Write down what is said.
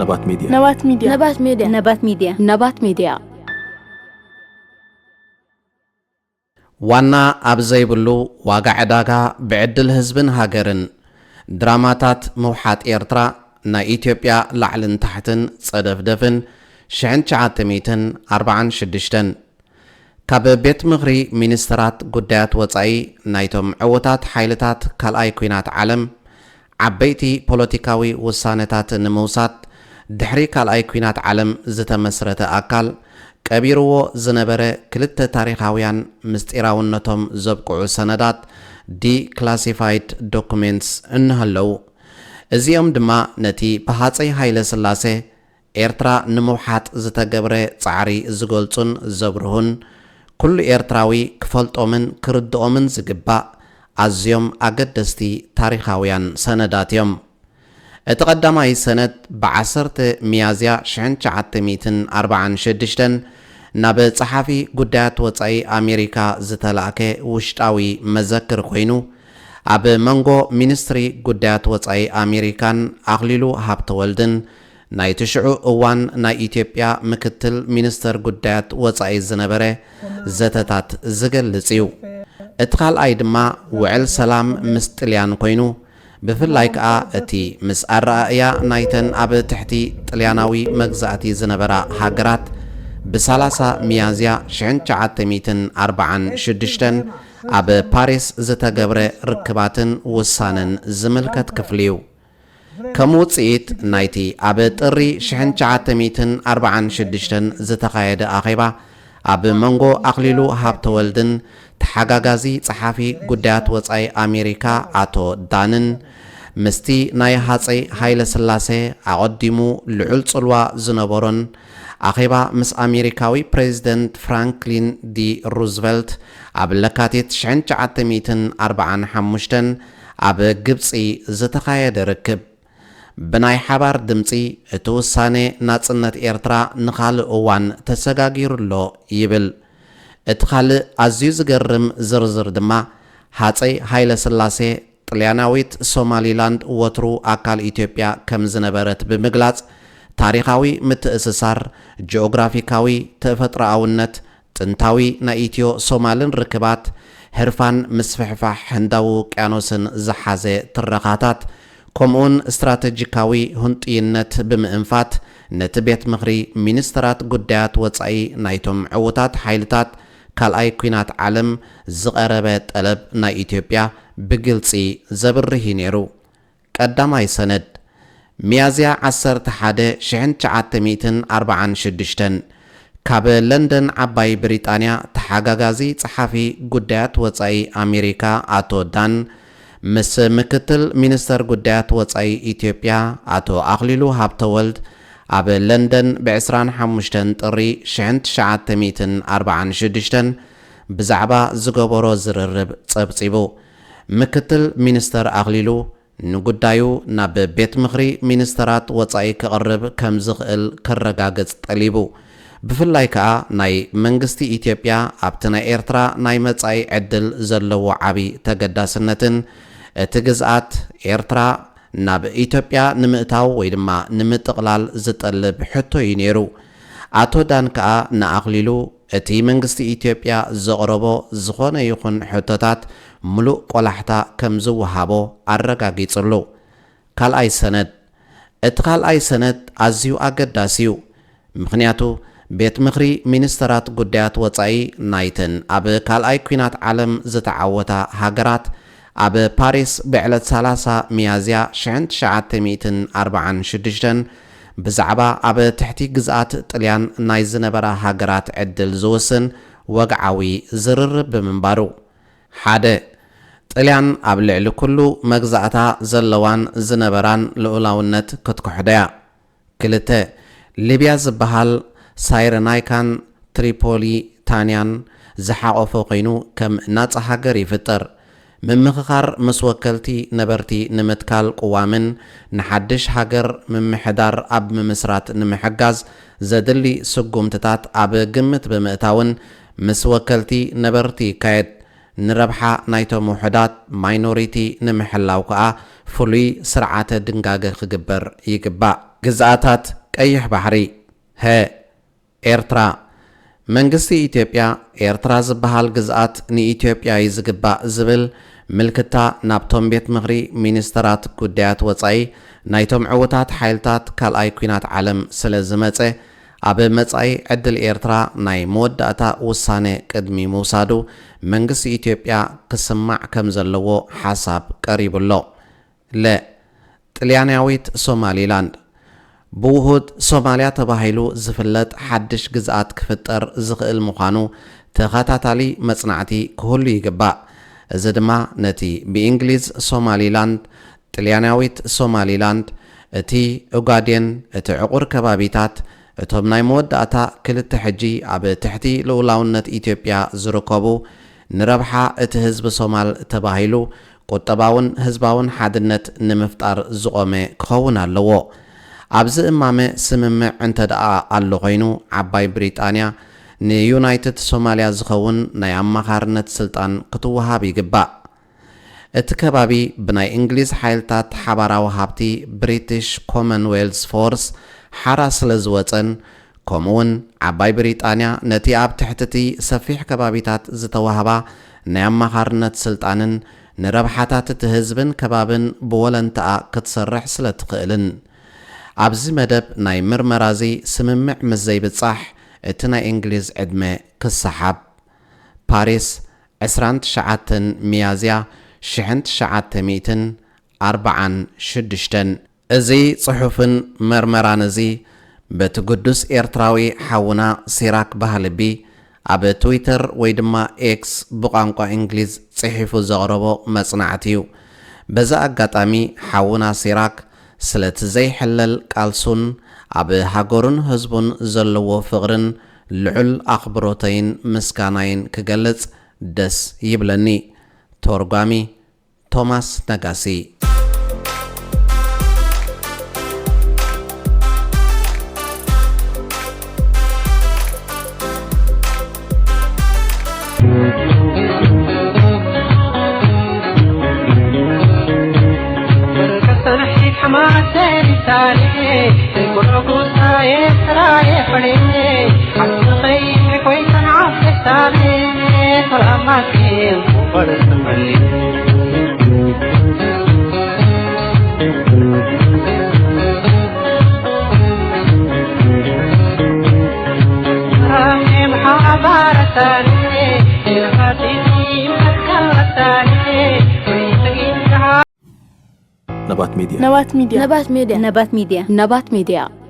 نبات ميديا. نبات ميديا. نبات ميديا. نبات ميديا. نبات ميديا. ዋና ኣብ ዘይብሉ ዋጋ ዕዳጋ ብዕድል ህዝብን ሃገርን ድራማታት መውሓጥ ኤርትራ ናይ ኢትዮጵያ ላዕልን ታሕትን ጸደፍደፍን 1946 ካብ ቤት ምኽሪ ሚኒስትራት ጉዳያት ወጻኢ ናይቶም ዕውታት ሓይልታት ካልኣይ ኩናት ዓለም ዓበይቲ ፖለቲካዊ ውሳነታት ንምውሳድ ድሕሪ ካልኣይ ኩናት ዓለም ዝተመስረተ ኣካል ቀቢርዎ ዝነበረ ክልተ ታሪኻውያን ምስጢራውነቶም ዘብቅዑ ሰነዳት ዲክላሲፋይድ ዶኩሜንትስ እንህለው እዚኦም ድማ ነቲ ብሃፀይ ሃይለ ስላሴ ኤርትራ ንምውሓጥ ዝተገብረ ጻዕሪ ዝገልጹን ዘብርሁን ኩሉ ኤርትራዊ ክፈልጦምን ክርድኦምን ዝግባእ ኣዝዮም ኣገደስቲ ታሪኻውያን ሰነዳት እዮም። እቲ ቀዳማይ ሰነድ ብ10 ሚያዝያ 1946 ናብ ጸሓፊ ጉዳያት ወጻኢ ኣሜሪካ ዝተላእከ ውሽጣዊ መዘክር ኮይኑ ኣብ መንጎ ሚኒስትሪ ጉዳያት ወጻኢ ኣሜሪካን ኣኽሊሉ ሃብተወልድን ናይ ትሽዑ እዋን ናይ ኢትዮጵያ ምክትል ሚኒስተር ጉዳያት ወጻኢ ዝነበረ ዘተታት ዝገልጽ እዩ። እቲ ካልኣይ ድማ ውዕል ሰላም ምስ ጥልያን ኮይኑ ብፍላይ ከዓ እቲ ምስ ኣረኣእያ ናይተን ኣብ ትሕቲ ጥልያናዊ መግዛእቲ ዝነበራ ሃገራት ብ30 ሚያዝያ 1946 ኣብ ፓሪስ ዝተገብረ ርክባትን ውሳነን ዝምልከት ክፍሊ እዩ። ከም ውፅኢት ናይቲ ኣብ ጥሪ 1946 ዝተኻየደ ኣኼባ ኣብ መንጎ ኣኽሊሉ ሃብተወልድን ተሓጋጋዚ ጸሓፊ ጉዳያት ወጻኢ ኣሜሪካ ኣቶ ዳንን ምስቲ ናይ ሃፀይ ሃይለ ስላሴ ኣቐዲሙ ልዑል ጽልዋ ዝነበሮን ኣኼባ ምስ ኣሜሪካዊ ፕሬዚደንት ፍራንክሊን ዲ ሩዝቨልት ኣብ ለካቲት 1945 ኣብ ግብፂ ዝተኻየደ ርክብ ብናይ ሓባር ድምፂ እቲ ውሳኔ ናጽነት ኤርትራ ንኻልእ እዋን ተሰጋጊሩሎ ይብል። እቲ ካልእ ኣዝዩ ዝገርም ዝርዝር ድማ ሃፀይ ሃይለ ስላሴ ጥልያናዊት ሶማሊላንድ ወትሩ ኣካል ኢትዮጵያ ከም ዝነበረት ብምግላጽ ታሪኻዊ ምትእስሳር፣ ጂኦግራፊካዊ ተፈጥሮኣውነት፣ ጥንታዊ ናይ ኢትዮ ሶማልን ርክባት፣ ሕርፋን ምስፍሕፋሕ ህንዳዊ ውቅያኖስን ዝሓዘ ትረኻታት ከምኡን ስትራቴጂካዊ ህንጥይነት ብምእንፋት ነቲ ቤት ምኽሪ ሚኒስትራት ጉዳያት ወጻኢ ናይቶም ዕውታት ሓይልታት ካልኣይ ኩናት ዓለም ዝቐረበ ጠለብ ናይ ኢትዮጵያ ብግልፂ ዘብርህ ነይሩ። ቀዳማይ ሰነድ ሚያዝያ 11 1946 ካብ ለንደን ዓባይ ብሪጣንያ ተሓጋጋዚ ጸሓፊ ጉዳያት ወጻኢ ኣሜሪካ ኣቶ ዳን ምስ ምክትል ሚኒስተር ጉዳያት ወጻኢ ኢትዮጵያ ኣቶ ኣኽሊሉ ሃብተወልድ ኣብ ለንደን ብ25 ጥሪ 1946 ብዛዕባ ዝገበሮ ዝርርብ ጸብጺቡ ምክትል ሚኒስተር ኣኽሊሉ ንጉዳዩ ናብ ቤት ምኽሪ ሚኒስተራት ወጻኢ ክቕርብ ከም ዝኽእል ከረጋግጽ ጠሊቡ ብፍላይ ከዓ ናይ መንግስቲ ኢትዮጵያ ኣብቲ ናይ ኤርትራ ናይ መጻኢ ዕድል ዘለዎ ዓቢ ተገዳስነትን እቲ ግዝኣት ኤርትራ ናብ ኢትዮጵያ ንምእታው ወይ ድማ ንምጥቕላል ዝጠልብ ሕቶ እዩ ነይሩ። ኣቶ ዳን ከዓ ንኣኽሊሉ እቲ መንግስቲ ኢትዮጵያ ዘቕረቦ ዝኾነ ይኹን ሕቶታት ሙሉእ ቆላሕታ ከም ዝወሃቦ ኣረጋጊጹሉ። ካልኣይ ሰነድ እቲ ካልኣይ ሰነድ ኣዝዩ ኣገዳሲ እዩ። ምክንያቱ ቤት ምኽሪ ሚኒስትራት ጉዳያት ወጻኢ ናይተን ኣብ ካልኣይ ኩናት ዓለም ዝተዓወታ ሃገራት ኣብ ፓሪስ ብዕለት 30 ሚያዝያ 1946 ብዛዕባ ኣብ ትሕቲ ግዝኣት ጥልያን ናይ ዝነበራ ሃገራት ዕድል ዝውስን ወግዓዊ ዝርርብ ብምንባሩ ሓደ ጥልያን ኣብ ልዕሊ ኩሉ መግዛእታ ዘለዋን ዝነበራን ልኡላውነት ክትኩሕደያ፣ ክልተ ሊብያ ዝበሃል ሳይረናይካን ትሪፖሊታንያን ዝሓቆፈ ኮይኑ ከም ናጻ ሃገር ይፍጠር፣ ምምኽኻር ምስ ወከልቲ ነበርቲ ንምትካል ቁዋምን ንሓድሽ ሃገር ምምሕዳር ኣብ ምምስራት ንምሕጋዝ ዘድሊ ስጉምትታት ኣብ ግምት ብምእታውን ምስ ወከልቲ ነበርቲ ይካየድ። ንረብሓ ናይቶም ውሕዳት ማይኖሪቲ ንምሕላው ከዓ ፍሉይ ስርዓተ ድንጋገ ክግበር ይግባእ። ግዛአታት ቀይሕ ባሕሪ ሀ ኤርትራ መንግስቲ ኢትዮጵያ ኤርትራ ዝበሃል ግዛአት ንኢትዮጵያ ይዝግባእ ዝብል ምልክታ ናብቶም ቤት ምኽሪ ሚኒስተራት ጉዳያት ወጻኢ ናይቶም ዕውታት ሓይልታት ካልኣይ ኩናት ዓለም ስለ ዝመፀ ኣብ መጻኢ ዕድል ኤርትራ ናይ መወዳእታ ውሳነ ቅድሚ ምውሳዱ መንግስቲ ኢትዮጵያ ክስማዕ ከም ዘለዎ ሓሳብ ቀሪቡሎ ለ ጥልያናዊት ሶማሊላንድ ብውሁድ ሶማልያ ተባሂሉ ዝፍለጥ ሓድሽ ግዛአት ክፍጠር ዝኽእል ምዃኑ ተኸታታሊ መጽናዕቲ ክህሉ ይግባእ እዚ ድማ ነቲ ብእንግሊዝ ሶማሊላንድ ጥልያናዊት ሶማሊላንድ እቲ ኡጋዴን እቲ ዕቁር ከባቢታት እቶም ናይ መወዳእታ ክልተ ሕጂ ኣብ ትሕቲ ልኡላውነት ኢትዮጵያ ዝርከቡ ንረብሓ እቲ ህዝቢ ሶማል ተባሂሉ ቁጠባውን ህዝባውን ሓድነት ንምፍጣር ዝቆመ ክኸውን ኣለዎ ኣብዚ እማመ ስምምዕ እንተደኣ ኣሎ ኮይኑ ዓባይ ብሪጣንያ ንዩናይትድ ሶማልያ ዝኸውን ናይ ኣማኻርነት ስልጣን ክትወሃብ ይግባእ እቲ ከባቢ ብናይ እንግሊዝ ሓይልታት ሓባራዊ ሃብቲ ብሪቲሽ ኮመንዌልዝ ፎርስ ሓራ ስለ ዝወፀን ከምኡውን ዓባይ ብሪጣንያ ነቲ ኣብ ትሕቲ ሰፊሕ ከባቢታት ዝተዋህባ ናይ ኣማኻርነት ስልጣንን ንረብሓታት እቲ ህዝብን ከባብን ብወለንተኣ ክትሰርሕ ስለ ትኽእልን ኣብዚ መደብ ናይ ምርመራዚ ስምምዕ ምስ ዘይብጻሕ እቲ ናይ እንግሊዝ ዕድመ ክሰሓብ ፓሪስ 29 ሚያዝያ 1946 እዚ ጽሑፍን መርመራን እዚ በቲ ቅዱስ ኤርትራዊ ሓውና ሲራክ ባህልቢ ኣብ ትዊተር ወይ ድማ ኤክስ ብቋንቋ እንግሊዝ ጽሒፉ ዘቕረቦ መጽናዕቲ እዩ በዛ ኣጋጣሚ ሓውና ሲራክ ስለቲ ዘይሕለል ቃልሱን ኣብ ሃገሩን ህዝቡን ዘለዎ ፍቕርን ልዑል ኣኽብሮተይን ምስጋናይን ክገልጽ ደስ ይብለኒ ተርጓሚ ቶማስ ነጋሲ نبات ميديا